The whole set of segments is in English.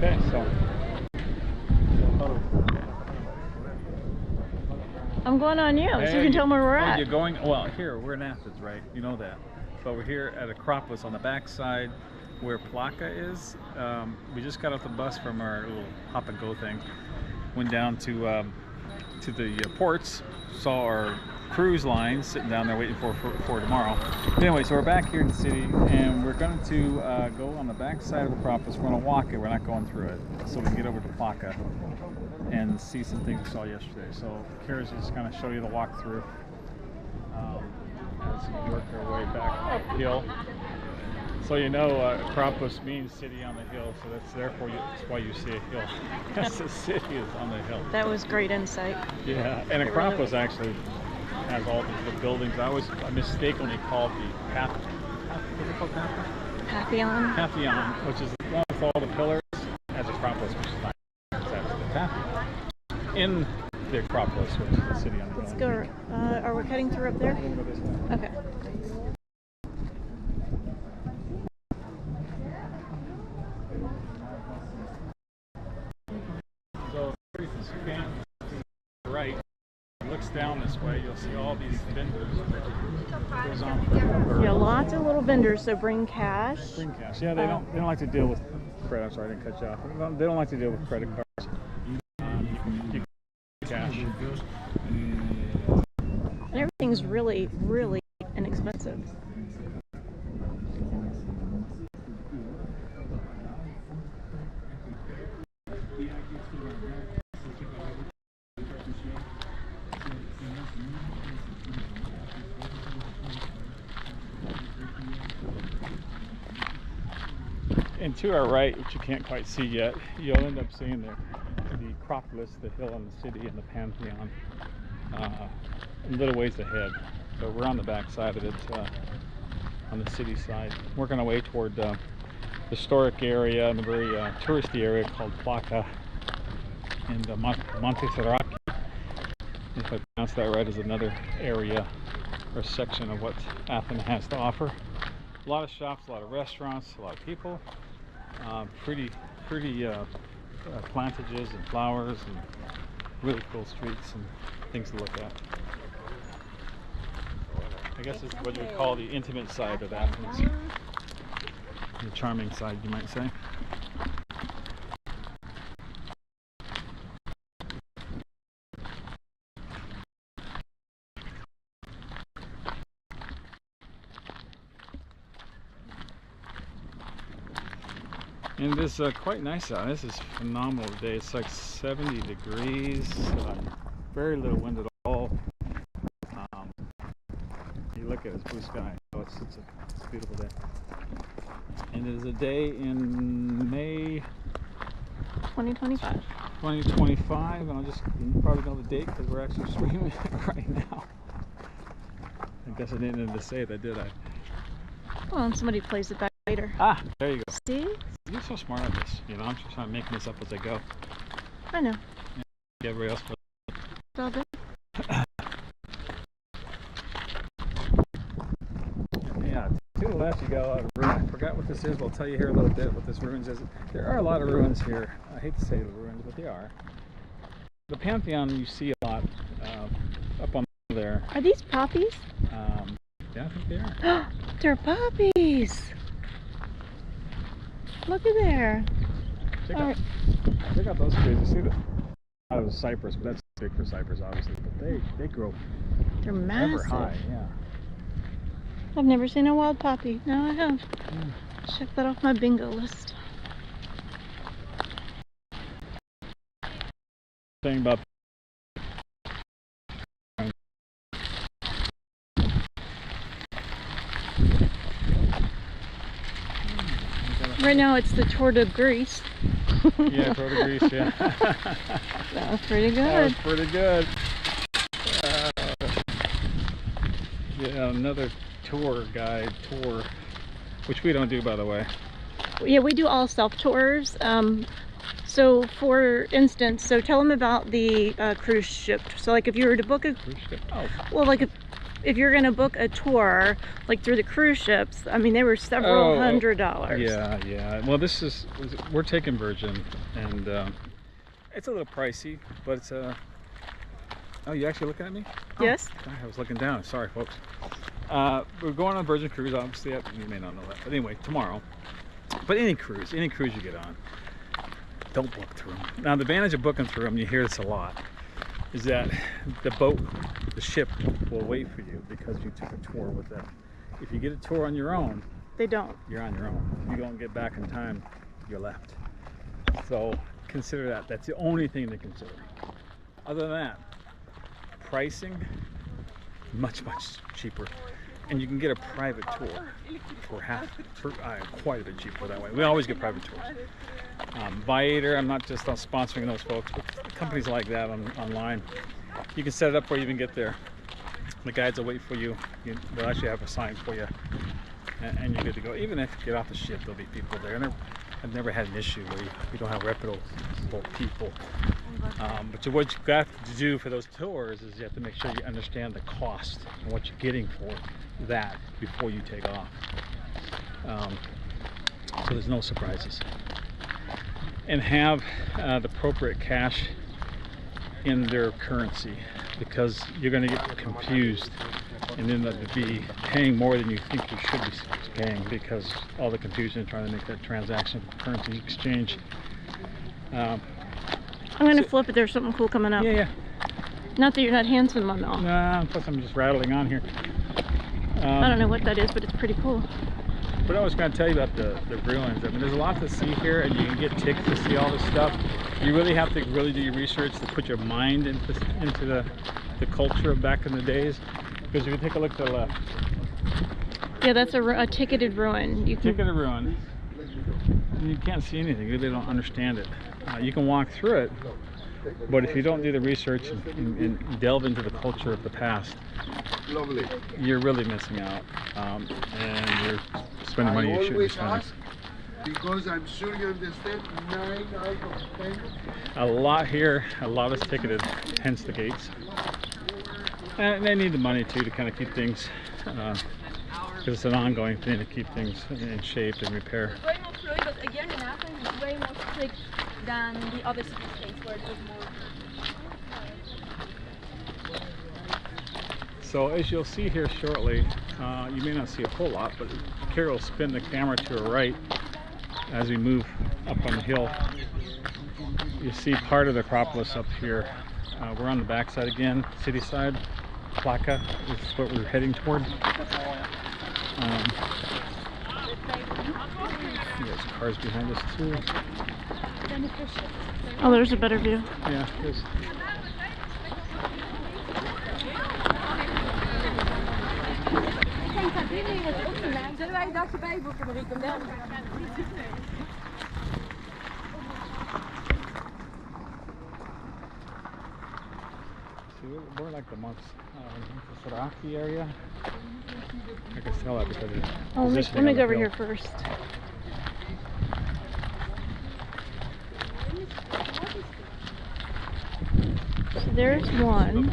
Okay, so I'm going on you, so you Hey, can tell me where we're oh, at. you're going, well, here, we're in Athens, right? You know that. But we're here at Acropolis on the backside where Plaka is. We just got off the bus from our little hop and go thing. Went down to the ports, saw our cruise line sitting down there waiting for tomorrow. But anyway, so we're back here in the city, and we're going to go on the back side of Acropolis. We're going to walk it. We're not going through it, so we can get over to Plaka and see some things we saw yesterday. So Kara's just going to show you the walkthrough as we work our way back uphill. So you know, Acropolis means city on the hill, so that's why you see a hill. Yes, the city is on the hill. That was great insight. Yeah, and Acropolis actually has all the buildings. I mistakenly called the Pantheon. Pantheon, which is the one with all the pillars, as Acropolis, which is not. That's the Pantheon in the Acropolis, which is the city on the hill. Let's go. Are we heading through up there? We're gonna go this way. Okay. So if you scan right, looks down this way, you'll see all these vendors. Goes on forever. Yeah, lots of little vendors. So bring cash. Bring cash. Yeah, they don't like to deal with credit. I'm sorry, I didn't cut you off. They don't like to deal with credit cards. You can cash. And everything's really, really inexpensive. And to our right, which you can't quite see yet, you'll end up seeing the Acropolis, the hill on the city, and the Pantheon a little ways ahead. So we're on the back side of it, on the city side, working our way toward the historic area and the very touristy area called Plaka and Monte Serraki. If I pronounce that right, is another area or section of what Athens has to offer. A lot of shops, a lot of restaurants, a lot of people. Pretty plantages and flowers and really cool streets and things to look at. I guess it's what you would call the intimate side of Athens. The charming side, you might say. And it is quite nice out. This is a phenomenal day. It's like 70 degrees, very little wind at all. You look at it, it's blue sky. So it's a beautiful day. And it is a day in May 2025. 2025, and you probably know the date because we're actually streaming it right now. I guess I didn't need to say that, did I? Well, and somebody plays it back later. Ah, there you go. See? You're so smart at this. You know, I'm just trying to make this up as I go. I know. Yeah, everybody else. It's all good. Yeah, to the left you go. I forgot what this is, but I'll tell you here a little bit what this ruins is. There are a lot of ruins here. I hate to say the ruins, but they are. The Pantheon you see a lot up on there. Are these poppies? Yeah, I think they are. They're poppies. Look at there. Check out those trees. You see the out of cypress, but that's big for cypress, obviously. But they grow. They're massive. Ever high, yeah. I've never seen a wild poppy. Now I have. Check that off my bingo list. Thing about Right now it's the Tour de Greece. Yeah, Tour de Greece, yeah. That was pretty good. That was pretty good. Yeah, another tour, which we don't do, by the way. Yeah, we do all self-tours. So for instance, tell them about the cruise ship. So like if you were to book a Cruise ship. Oh. well, like if you're gonna book a tour like through the cruise ships, I mean, they were several $100s. Yeah. Well, we're taking Virgin, and it's a little pricey, but it's a. Oh, you actually looking at me? Yes. Oh, I was looking down. Sorry, folks. We're going on Virgin cruise. Obviously, you may not know that, but anyway, tomorrow. But any cruise you get on, don't book through them. Now, the advantage of booking through them, you hear this a lot, is that the ship will wait for you because you took a tour with them. If you get a tour on your own, they don't. You're on your own. If you don't get back in time, you're left. So consider that. That's the only thing to consider. Other than that, pricing, much cheaper. And you can get a private tour for quite a bit cheaper that way. We always get private tours. Viator, I'm not just sponsoring those folks, but companies like that online, you can set it up where you can get there. The guides will wait for you. They'll actually have a sign for you, and you're good to go. Even if you get off the ship, there'll be people there. And I've never had an issue where you don't have reputable people. But what you've got to do for those tours is you have to make sure you understand the cost and what you're getting for that before you take off. So there's no surprises. And have the appropriate cash in their currency, because you're going to get confused and end up to be paying more than you think you should be paying because all the confusion trying to make that transaction currency exchange. I'm going to flip it. There's something cool coming up. Yeah. Not that you're not handsome, Mama. Nah, plus I'm just rattling on here. I don't know what that is, but it's pretty cool. But I was going to tell you about the ruins. I mean, there's a lot to see here, and you can get tickets to see all this stuff. You really have to do your research to put your mind into the culture of back in the days. Because if you take a look to the left. Yeah, that's a ticketed ruin. Ticketed ruin. And you can't see anything. You really don't understand it. You can walk through it, but if you don't do the research and delve into the culture of the past, you're really missing out, and you're spending money you shouldn't be spending. Because I'm sure you understand 9 out of 10. A lot here, a lot is ticketed, hence the gates. And they need the money too to kind of keep things, because it's an ongoing thing to keep things in shape and repair. It's way more fluid, but again in Athens it's way more strict than the other city-states where it was more. So as you'll see here shortly, you may not see a whole lot, but Carol will spin the camera to her right as we move up on the hill. You see part of the Acropolis up here. We're on the backside again, city side. Plaka is what we're heading toward. There's cars behind us too. Oh, there's a better view. Yeah, there's. Zullen wij een dagje bijboeken, Marieke? See, we're like the Montserrat area. I can tell that because it's. Oh, let me go over here first. So there's one.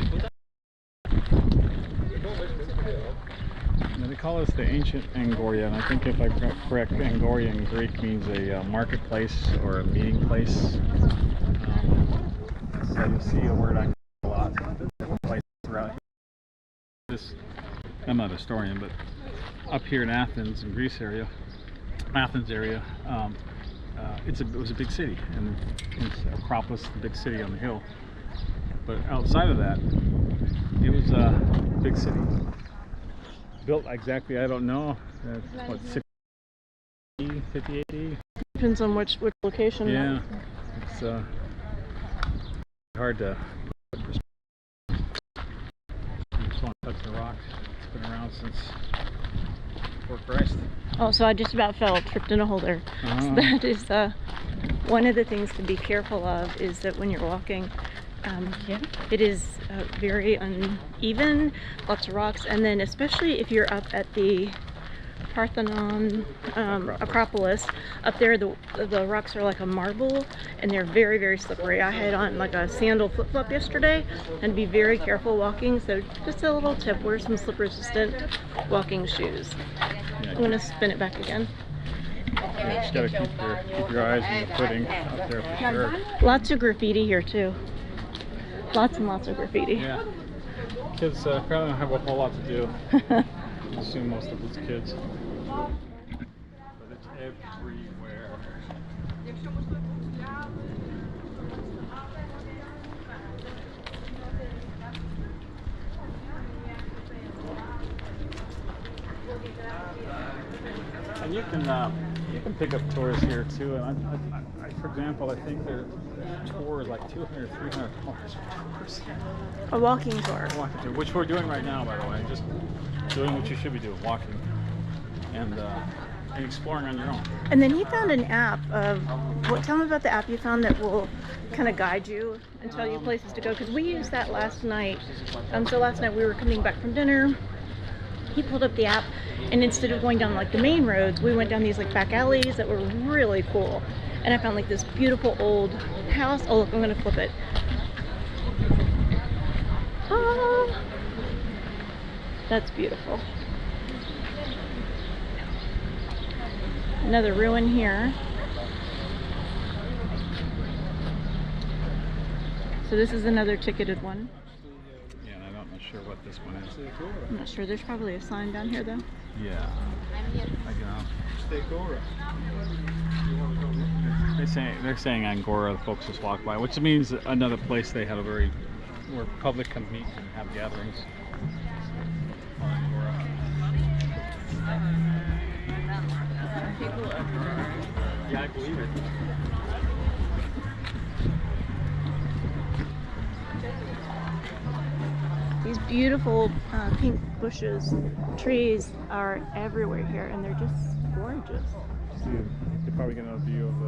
Now they call this the ancient Angoria, and I think if I got correct, Angoria in Greek means a marketplace or a meeting place. So you'll see a word I a lot. Different places around here. I'm not a historian, but up here in Athens and Greece area, it was a big city, and it's Acropolis, the big city on the hill. But outside of that, it was a big city. Built exactly, I don't know, what, 60, 50 AD? Depends on which location. Yeah, it's hard to I just want to touch the rock. It's been around since before Christ. Oh, so I just about fell, tripped in a hole there. So that is one of the things to be careful of, is that when you're walking, it is very uneven, lots of rocks, and then especially if you're up at the Parthenon, Acropolis. Up there, the rocks are like a marble, and they're very, very slippery. I had on like a sandal flip-flop yesterday, and be very careful walking. So just a little tip: wear some slip-resistant walking shoes. I'm gonna spin it back again. You just gotta keep your eyes on the footing up there for sure. Lots of graffiti here too. Lots and lots of graffiti. Yeah. Kids probably don't have a whole lot to do. I assume most of it's kids. But it's everywhere. And you can pick up tours here too. And I for example, I think their tour is like $200, $300 for tours. A walking tour. Walking tour, which we're doing right now, by the way. Just doing what you should be doing, walking and exploring on your own. And then he found an app of tell me about the app you found that will kind of guide you and tell you places to go, because we used that last night. So last night we were coming back from dinner. He pulled up the app, and instead of going down like the main roads, we went down these like back alleys that were really cool. And I found like this beautiful old house. Oh look, I'm gonna flip it. Oh, that's beautiful. Another ruin here. So this is another ticketed one. Yeah, and I'm not sure what this one is. I'm not sure. There's probably a sign down here though. Yeah. They're saying Angora, the folks just walk by, which means another place they have where public can meet and have gatherings. Yeah, I believe it. These beautiful pink bushes, trees are everywhere here, and they're just gorgeous. You're probably getting a view of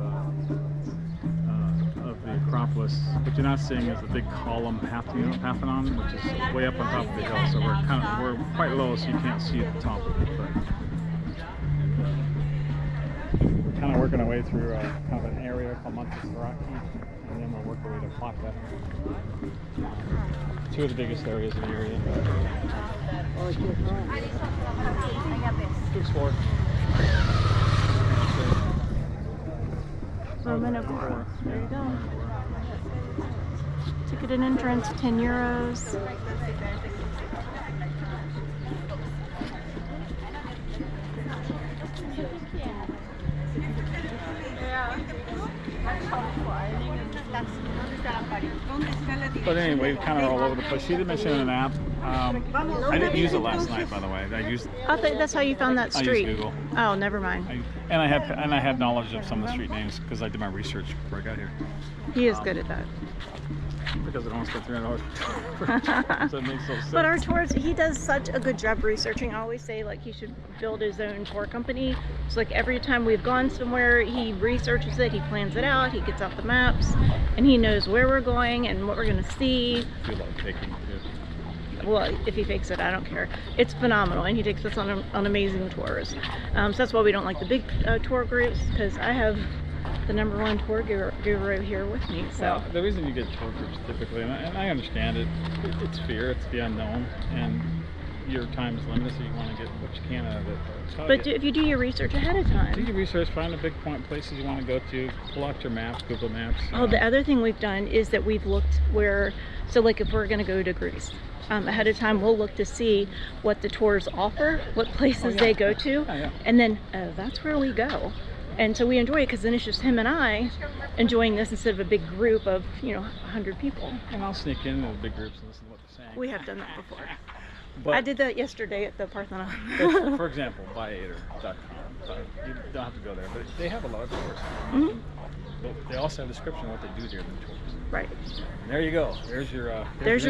the Acropolis. What you're not seeing is the big column Parthenon, which is way up on top of the hill. So we're quite low, so you can't see at the top of it. But we're kind of working our way through kind of an area called Montserrati, and then we'll work our way to Plata. Two of the biggest areas in the area. To explore. Roman Agora. There you go. Ticketed entrance, €10. But anyway, kind of all over the place. She did mention an app. I didn't use it last night, by the way. I think that's how you found that street. I used Google. Oh, never mind. I had knowledge of some of the street names because I did my research before I got here. He is good at that. Because I don't spend $300. So it makes no sense. But our tours, he does such a good job researching. I always say like he should build his own tour company. It's like every time we've gone somewhere, he researches it, he plans it out, he gets out the maps, and he knows where we're going and what we're going to see. I feel like taking it. Well, if he fakes it, I don't care. It's phenomenal, and he takes us on amazing tours. So that's why we don't like the big tour groups, because I have the #1 tour guru here with me. So well, the reason you get tour groups typically, and I understand it, it's fear, it's the unknown, and your time is limited, so you want to get what you can out of it. But if you do your research ahead of time. Do your research, find the big point places you want to go to, pull out your maps, Google Maps. Oh, the other thing we've done is that we've looked where, so like if we're going to go to Greece, ahead of time we'll look to see what the tours offer, what places they go to, and then that's where we go. And so we enjoy it because then it's just him and I enjoying this instead of a big group of, 100 people. And I'll sneak in the big groups and listen to what they're saying. We have done that before. But I did that yesterday at the Parthenon. For example, buyator.com. You don't have to go there, but they have a lot of tours. Mm-hmm. But they also have a description of what they do during the tours. Right. And there you go. There's your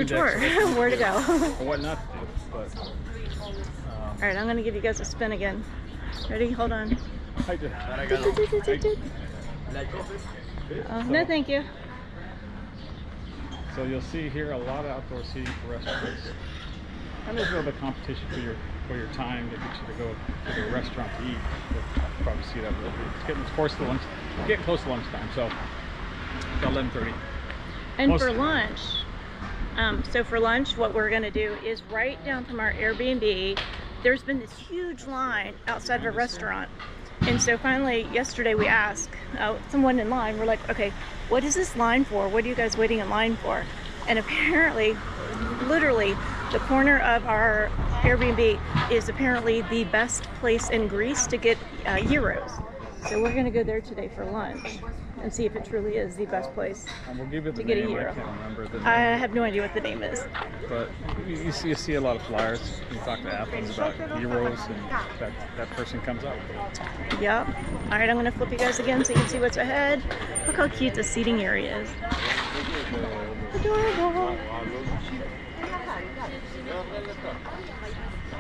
tour. Where to go. Or what not to do. But, all right, I'm going to give you guys a spin again. Ready? Hold on. No, thank you. So you'll see here a lot of outdoor seating for restaurants. And there's a little bit of competition for your time to get you to go to the restaurant to eat. You'll probably see that a little bit. It's getting close to lunch. Getting close to lunchtime, so about 11:30. And for lunch, so for lunch, what we're gonna do is right down from our Airbnb, there's been this huge line outside of a restaurant. And so finally, yesterday we asked someone in line, we're like, okay, what is this line for? What are you guys waiting in line for? And apparently, literally, the corner of our Airbnb is apparently the best place in Greece to get gyros. So we're gonna go there today for lunch and see if it truly is the best place And we'll give you the to get a name. I gyro. can't remember the name. I have no idea what the name is. But you see a lot of flyers. You talk to Athens about heroes, and that person comes up. Yep. All right, I'm gonna flip you guys again so you can see what's ahead. Look how cute the seating area is. Adorable.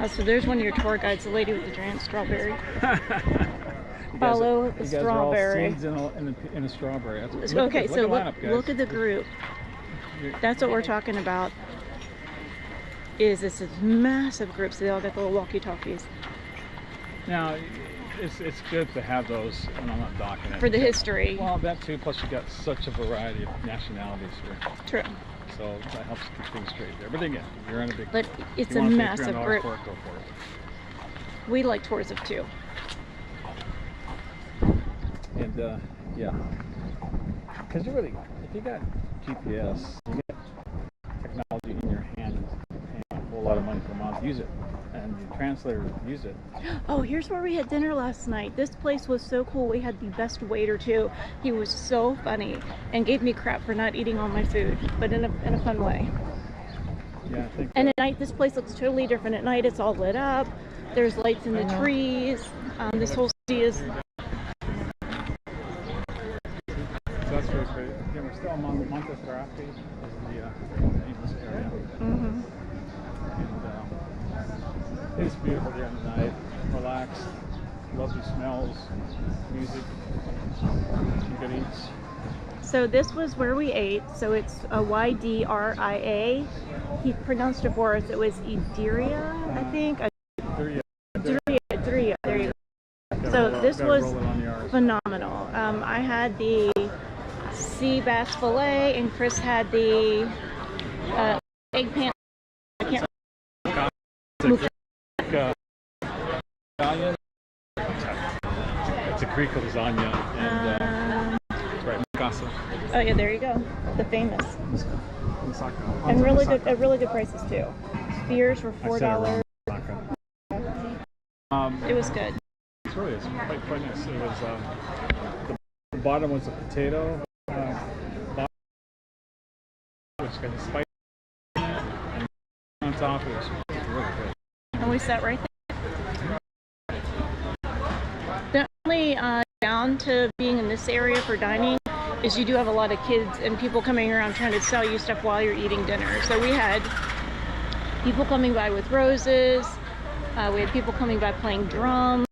So there's one of your tour guides, the lady with the giant strawberry. Follow the strawberry. You guys are all seeds in a strawberry. Okay, so look at the group. That's what we're talking about. Is this massive group? So they all got the little walkie-talkies Now, it's good to have those, and I'm not docking it. for the history. Well, that too. Plus, you got such a variety of nationalities here, True. so that helps keep things straight there. But again, if you're in a big. But it's if you a wanna pay massive $300 group. for it, go for it. We like tours of two. And yeah, because you really, if you got GPS, you got technology in your hand, and paying a whole lot of money per month, use it, and the translator use it. Oh, here's where we had dinner last night. This place was so cool. We had the best waiter too. He was so funny and gave me crap for not eating all my food, but in a fun way. Yeah, I think. And at night, this place looks totally different. At night, it's all lit up. There's lights in the trees. This whole city is. So that's really great. Again, we're still among Montestrati, is the name of this area. Mm-hmm. And it's beautiful here in the night. Relaxed, lovely smells, music, some good eats. So this was where we ate. So it's a YDRIA. He pronounced it for us. It was Idiria, I think. Idiria. There you go. So this was phenomenal. I had the sea bass fillet, and Chris had the eggplant. I can't remember. It's a Greek lasagna, and it's right in Casa. Oh yeah, there you go. The famous. And really good, at really good prices too. Spears were $4. It was good. It's really quite nice. It was the bottom was a potato, which got the spice in it, and on top it was really good. And we sat right there. The only down to being in this area for dining is you do have a lot of kids and people coming around trying to sell you stuff while you're eating dinner. So we had people coming by with roses. We had people coming by playing drums.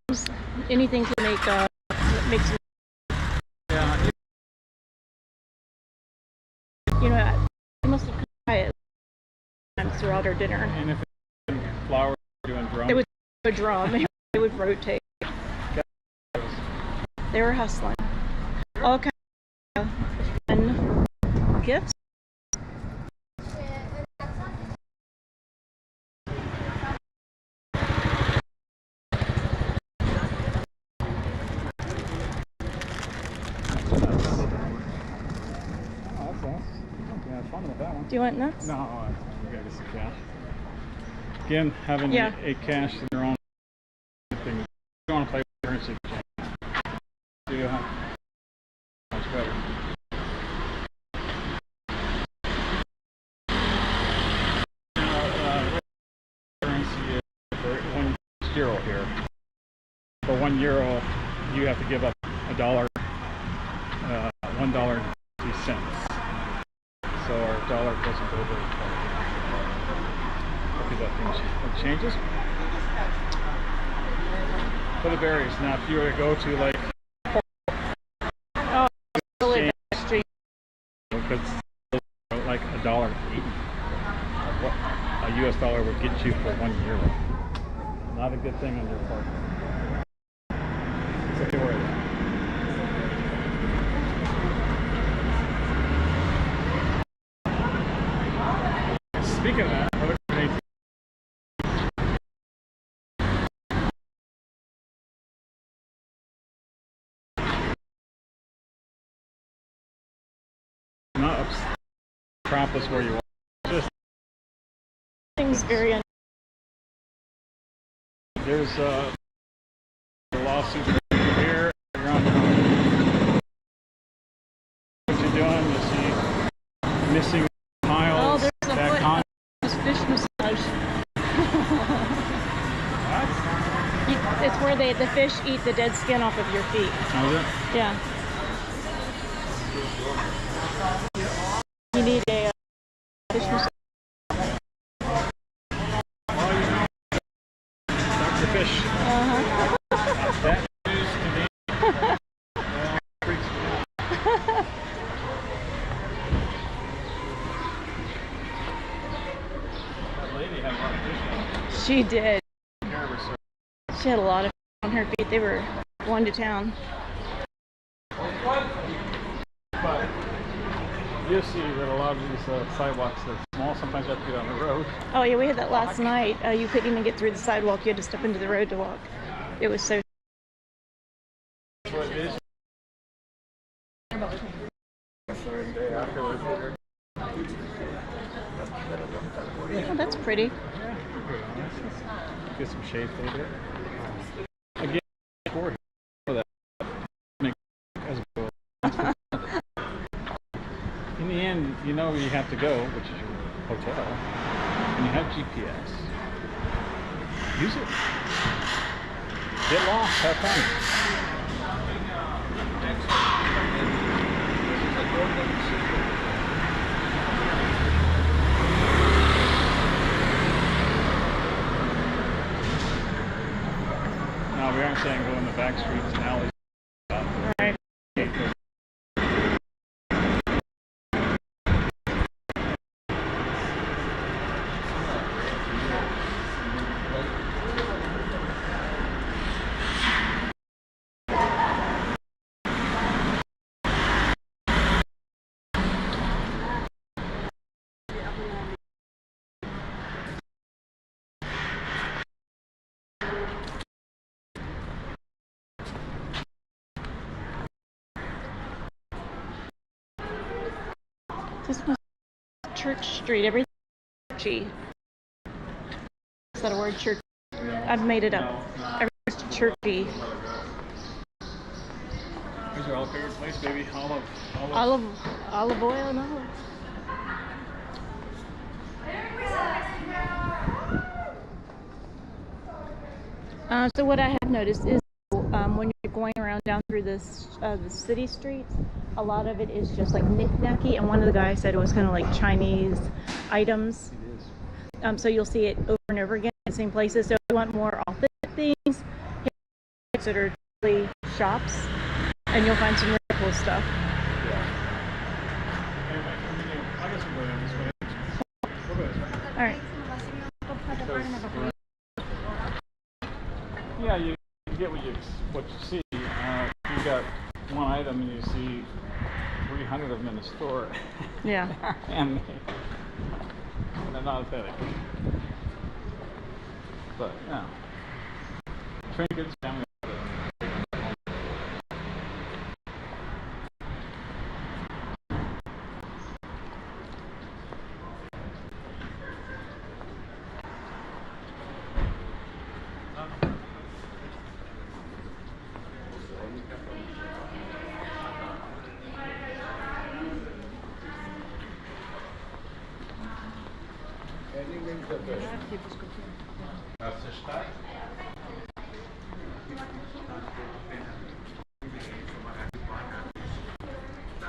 Anything to make some. Yeah. You know, we must have come by it times throughout our dinner. And if it's flowers doing drums, They would do a drum. They would rotate. They were hustling. All kinds of fun gifts. Do you want nuts? no, you gotta get some cash. Again, having a cash in your own thing. You don't want to play with currency exchange. Do you have much better? Currency is for €1 here. For €1, you have to give up $1.02. So our dollar doesn't go very far. Look at that thing. It changes. But it varies. Now, if you were to go to like, Really bad. because like $1.80, what a US dollar would get you for €1. Not a good thing on your part. It's okay where it's at. Speaking of that, we're looking at 18. Not Acropolis where you are. Just Things very there's a lawsuit here. You're on your own. What you doing? You see missing miles. Oh, there's a that foot. con- fish massage. What? It's where the fish eat the dead skin off of your feet. Oh, is it? Yeah. You need a fish massage. Well, you know, Dr. Fish. Uh-huh. That news to me. Freaks me out. That lady had a lot of fish on She did. her. Hair was so- She had a lot of on her feet. They were going to town. But you see that a lot of these sidewalks are small. Sometimes you have to get on the road. Oh yeah, we had that last night. You couldn't even get through the sidewalk. You had to step into the road to walk. It was so. That's what it is. Third day afterwards. Oh, that's pretty. Get some shade for a bit. Again, for that as well. In the end, you know where you have to go, which is your hotel, and you have GPS. Use it. Get lost. Have fun. No, we aren't saying go in the back streets and alleys. Right. This was Church Street. Everything churchy. Is that a word? Church. I've made it up. Everything's churchy. These are all favorite place, baby. Olive. Olive oil and olive. So what I have noticed is when you're going around down through this the city streets, a lot of it is just like knick-knacky, and one of the guys said it was kind of like Chinese items. It is. So you'll see it over and over again in the same places. So if you want more authentic things, that are really shops, and you'll find some really cool stuff. Anyway, I guess we'll go down this way. We'll go this way. All right. Yeah, you get what you see. You got one item and you see 300 of them in the store. Yeah. And they're not authentic. But yeah, trinkets, family.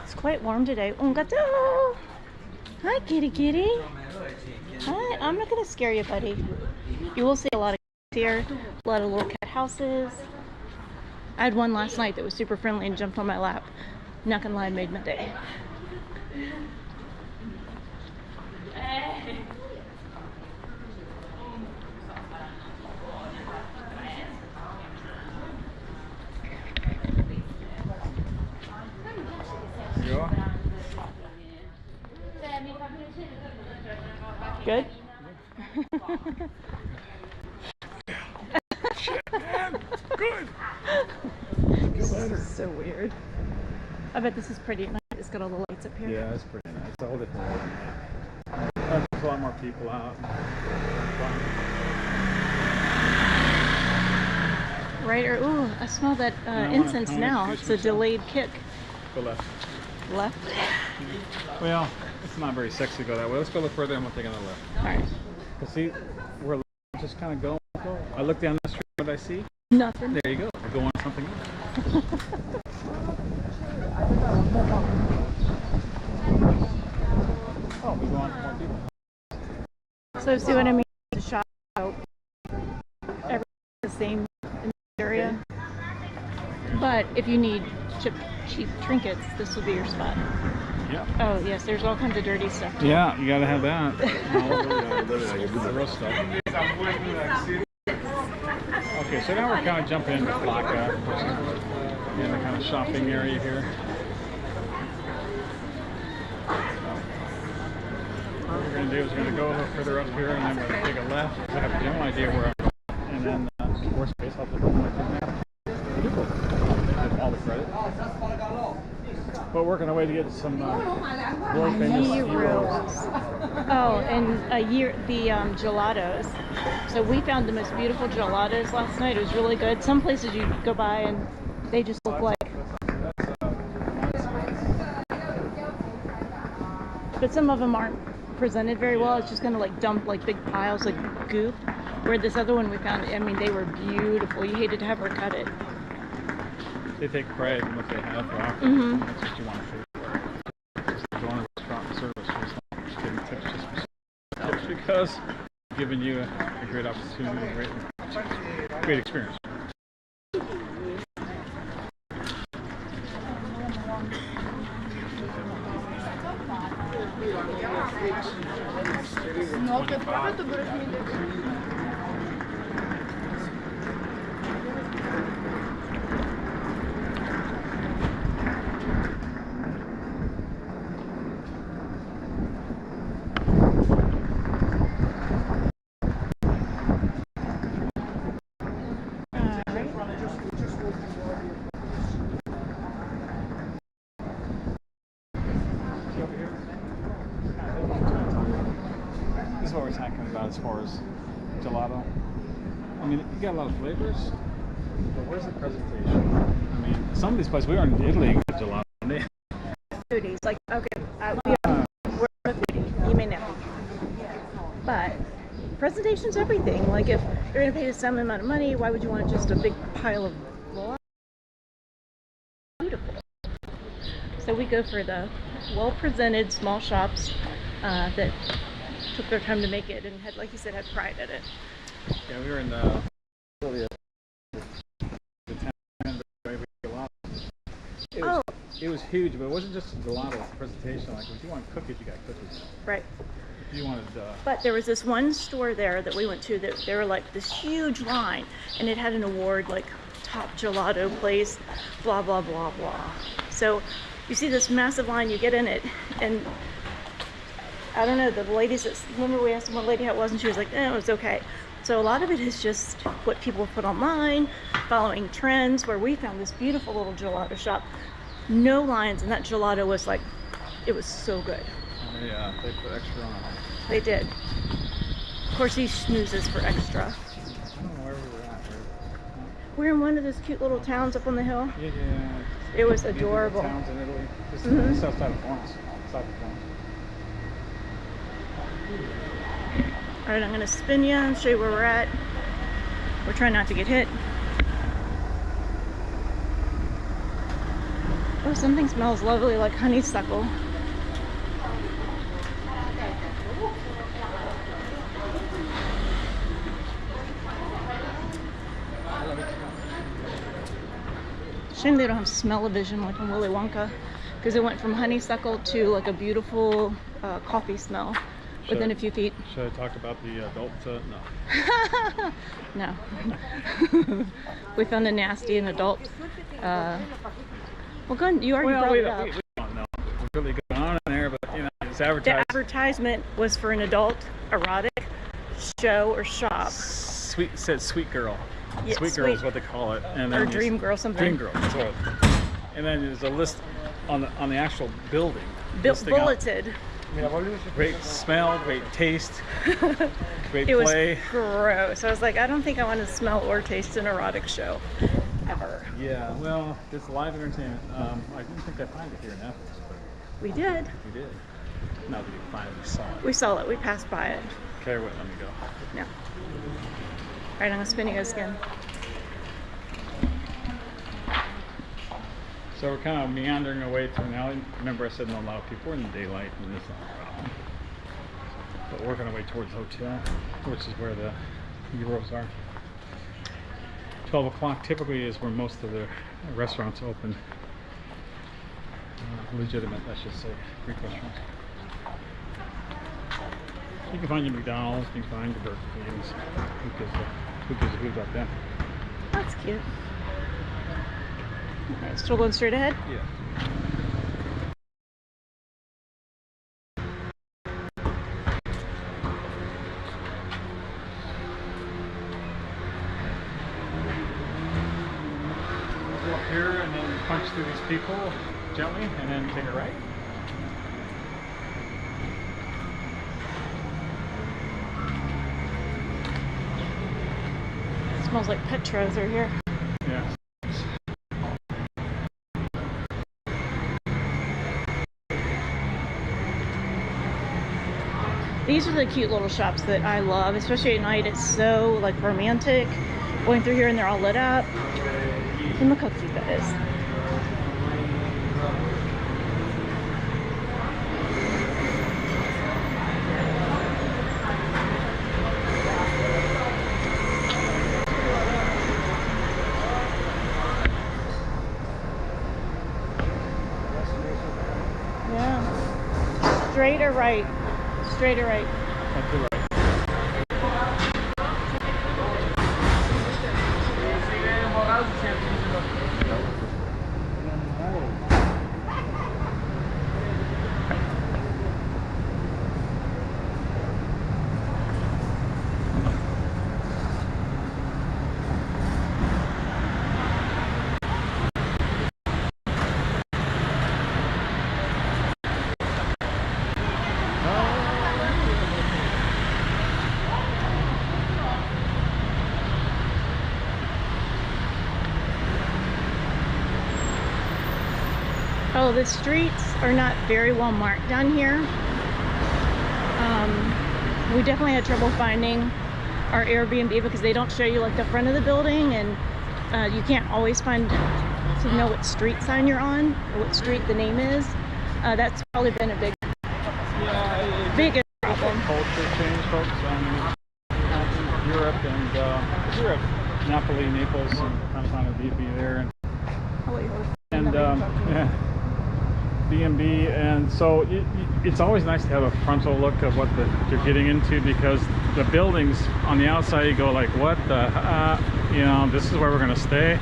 It's quite warm today. Un gato! Hi, kitty kitty. Hi, I'm not gonna scare you, buddy. You will see a lot of cats here, a lot of little cat houses. I had one last night that was super friendly and jumped on my lap. Not gonna lie, it made my day. Good. This is so weird. I bet this is pretty at night. It's got all the lights up here. Yeah, it's pretty nice. It's a whole different world. There's a lot more people out. Right, or ooh, I smell that wanna incense now. introduce It's a myself. delayed kick. Go left. Left. Well, it's not very sexy to go that way. Let's go a little further and we'll take another left. All right. Cause see, we're just kind of going. I look down the street. What do I see? Nothing. There you go. I go on something else. Oh, we go on to more people. So see what I mean? The shop, everything's the same in the area. But if you need cheap trinkets, this will be your spot. Yeah. Oh yes, there's all kinds of dirty stuff. Yeah, you gotta have that. The real stuff. Okay, so now we're kind of jumping into Flocka, in the kind of shopping area here. What we're going to do is we're going to go a little further up here and then we're going to take a left. So I have a general idea where I'm going. And then, of course, based off of my map, all the credit. But working our way to get some world famous Heroes. Oh, and the gelatos. So we found the most beautiful gelatos last night. It was really good. Some places you go by and they just look like. But some of them aren't presented very well. It's just gonna like dump like big piles of goop. Where this other one we found, I mean, they were beautiful. You hated to have her cut it. They take pride in what they have for offering. Mm-hmm. That's what you want to pay for. Just going to restaurant and service. Just giving tips just because giving you a great opportunity, great experience. This is what we're talking about as far as gelato. I mean, you got a lot of flavors, but where's the presentation? I mean, some of these places, we were in Italy and got gelato. And they, Foodies, like, okay, we're a foodie. You may know. But presentation's everything. Like, if you're going to pay the same amount of money, why would you want just a big pile of gelato? Beautiful. So we go for the well-presented small shops that took their time to make it and had, like you said, had pride in it. yeah, we were in Italy. The town, it was huge, but it wasn't just the gelato, it was the presentation. Like, if you want cookies, you got cookies. Right. If you wanted, But there was this one store there that we went to that they were like this huge line, and it had an award like top gelato place, blah blah blah blah. So you see this massive line, you get in it, and I don't know, the ladies that, remember we asked one lady how it was, and she was like, it was okay. So a lot of it is just what people put online, following trends. Where we found this beautiful little gelato shop, no lines, and that gelato was like, it was so good. they put extra on it. They did. Of course, he snoozes for extra. I don't know where we were at. We're in one of those cute little towns up on the hill. Yeah. It was These little adorable. Towns in Italy. Just Mhm. outside of Florence. South of Florence. All right, I'm gonna spin you and show you where we're at. We're trying not to get hit. Oh, something smells lovely, like honeysuckle. Shame they don't have smell-o-vision like in Willy Wonka, because it went from honeysuckle to like a beautiful coffee smell within a few feet. Should I talk about the adult? No. No. We found a nasty and adult. Well, go ahead. You already brought it up. We don't know what's really going on in there, but you know, it's The advertised. advertisement was for an adult erotic show or shop. said sweet girl. Yeah, Sweet girl is what they call it. And Or then dream girl, something. Dream girl. That's what. And then there's a list on the actual building. Bulleted. Great smell, great taste, great It was play. gross. I was like, I don't think I want to smell or taste an erotic show ever. Yeah, well, it's live entertainment. I didn't think I'd find it here in Athens, but We did. we did. Not that you finally saw it. We saw it. We passed by it. Okay, wait, let me go. No. All right, I'm gonna spin you guys again. So we're kind of meandering away through an alley. Remember I said no loud people. We're in the daylight and it's not a problem. But working our way towards the hotel, which is where the Euros are. 12 o'clock typically is where most of the restaurants open. Legitimate, I should say, Greek restaurants. You can find your McDonald's, you can find your Burger Kings. Who gives a hoot about them? That's cute. All right, still going straight ahead? Yeah. Go up here and then punch through these people gently and then take a right. It smells like Petros are here. Yeah. These are the cute little shops that I love, especially at night. It's so like romantic. Going through here and they're all lit up. And look how cute that is. Yeah. Straight or right? Straight or right? Up to right. Oh, the streets are not very well marked down here. We definitely had trouble finding our Airbnb because they don't show you like the front of the building, and you can't always find to know what street sign you're on or what street the name is. That's probably been a biggest problem. Culture change, folks. Europe and Europe, Napoli, Naples, and kind of found a B&B there. And yeah. B&B, and so it's always nice to have a frontal look of what you're getting into, because the buildings on the outside you go like, what the you know, this is where we're gonna stay.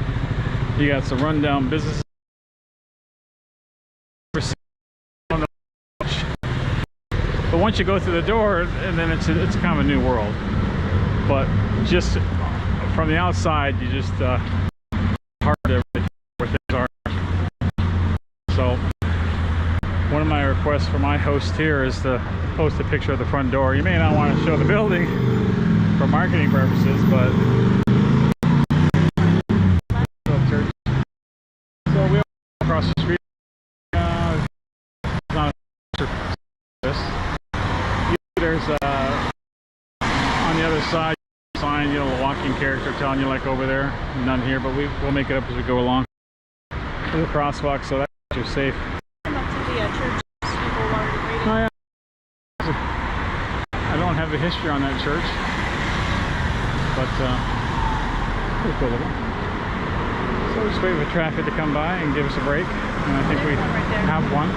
You got some rundown businesses, but once you go through the door, and then it's kind of a new world. But just from the outside, you just hard to really where things are. So one of my requests for my host here is to post a picture of the front door. You may not want to show the building for marketing purposes, but so we across the street. It's not there's on the other side sign, you know, a walking character telling you like over there. None here, but we'll make it up as we go along. There's a crosswalk, so that you're safe. Oh, yeah. I don't have the history on that church, but pretty cool of it. So we're just waiting for traffic to come by and give us a break, and I think we have one.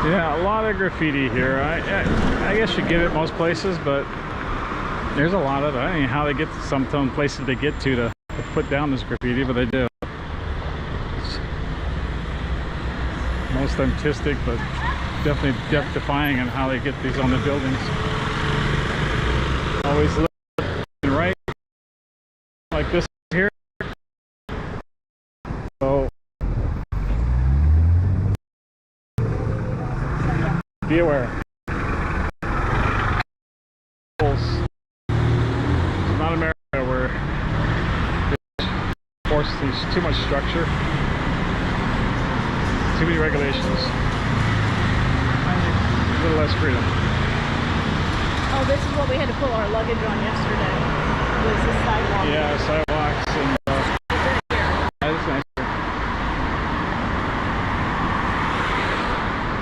Yeah, a lot of graffiti here. I guess you get it most places, but there's a lot of it. I don't know how they get to some places they get to put down this graffiti, but they do. It's most artistic, but definitely death-defying in how they get these on the buildings. Always look right like this here. So be aware. It's not America where there's too much structure, too many regulations, a little less freedom. Oh, this is what we had to pull our luggage on yesterday. Was the sidewalk. Yeah, sidewalks and that is nice.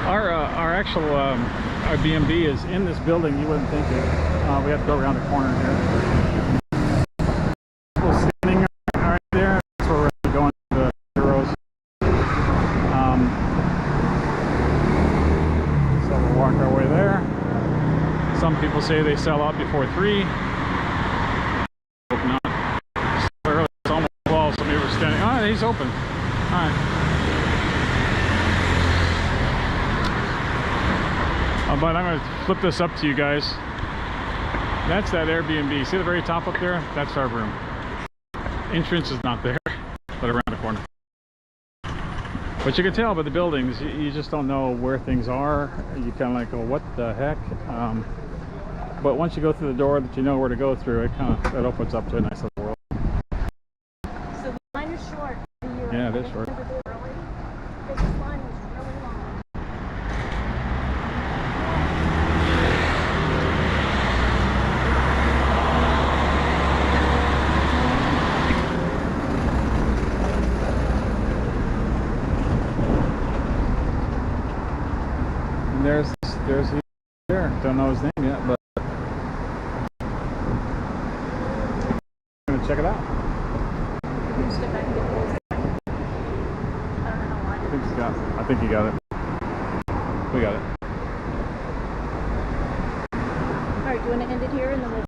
Our actual our B&B is in this building. You wouldn't think it. We have to go around the corner here. People standing right there. That's where we're going to the heroes. So we'll walk our way there. Some people say they sell out before 3. Hope not. It's early. It's almost 12. Some people are standing. Oh, he's open. All right. But I'm going to flip this up to you guys. That's that Airbnb. See the very top up there? That's our room. Entrance is not there, but around the corner. But you can tell by the buildings, you just don't know where things are. You kind of like go, what the heck? But once you go through the door that you know where to go through, it opens up to a nice little world. So the line is short. Yeah, it is short. This line was really long. And there's there. Don't know his name yet, but I'm gonna check it out. You step back and get those. I don't know why. I think he got it. We got it. All right, do you want to end it here and then we'll